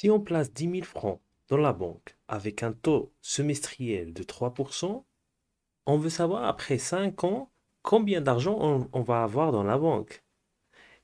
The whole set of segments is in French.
Si on place 10 000 francs dans la banque avec un taux semestriel de 3%, on veut savoir après 5 ans combien d'argent on va avoir dans la banque.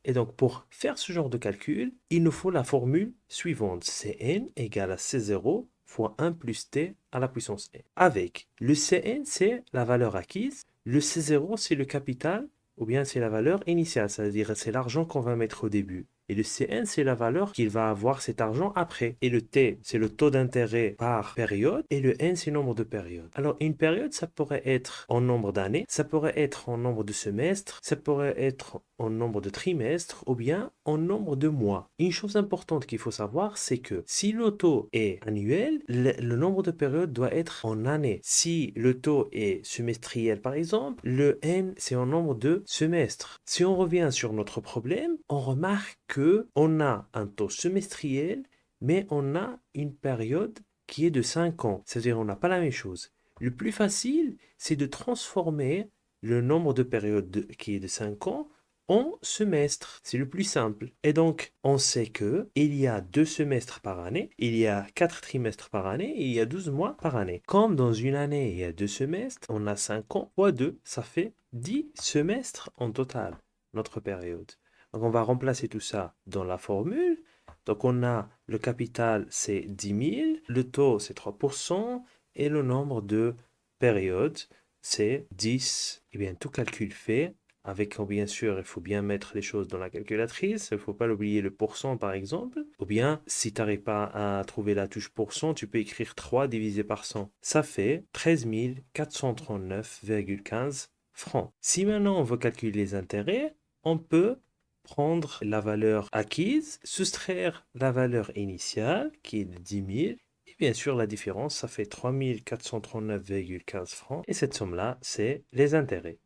Et donc, pour faire ce genre de calcul, il nous faut la formule suivante. Cn égale à C0 fois 1 plus T à la puissance n. Avec le Cn, c'est la valeur acquise. Le C0, c'est le capital, ou bien c'est la valeur initiale, c'est-à-dire c'est l'argent qu'on va mettre au début. Et le Cn, c'est la valeur qu'il va avoir cet argent après. Et le T, c'est le taux d'intérêt par période. Et le N, c'est le nombre de périodes. Alors, une période, ça pourrait être en nombre d'années, ça pourrait être en nombre de semestres, ça pourrait être en nombre de trimestres ou bien en nombre de mois. Une chose importante qu'il faut savoir, c'est que si le taux est annuel, le nombre de périodes doit être en années. Si le taux est semestriel, par exemple, le N, c'est en nombre de semestres. Si on revient sur notre problème, on remarque qu'on a un taux semestriel, mais on a une période qui est de 5 ans. C'est-à-dire on n'a pas la même chose. Le plus facile, c'est de transformer le nombre de périodes qui est de 5 ans en semestre. C'est le plus simple. Et donc, on sait que il y a 2 semestres par année, il y a 4 trimestres par année et il y a 12 mois par année. Comme dans une année, il y a 2 semestres, on a 5 ans fois 2, ça fait 10 semestres en total, notre période. Donc, on va remplacer tout ça dans la formule. Donc, on a le capital, c'est 10 000, le taux, c'est 3%, et le nombre de périodes, c'est 10. Et bien, tout calcul fait, avec bien sûr, il faut bien mettre les choses dans la calculatrice, il ne faut pas l'oublier le pourcent par exemple. Ou bien, si tu n'arrives pas à trouver la touche pourcent, tu peux écrire 3 divisé par 100. Ça fait 13 439,15 francs. Si maintenant on veut calculer les intérêts, on peut prendre la valeur acquise, soustraire la valeur initiale qui est de 10 000. Et bien sûr, la différence, ça fait 3 439,15 francs. Et cette somme-là, c'est les intérêts.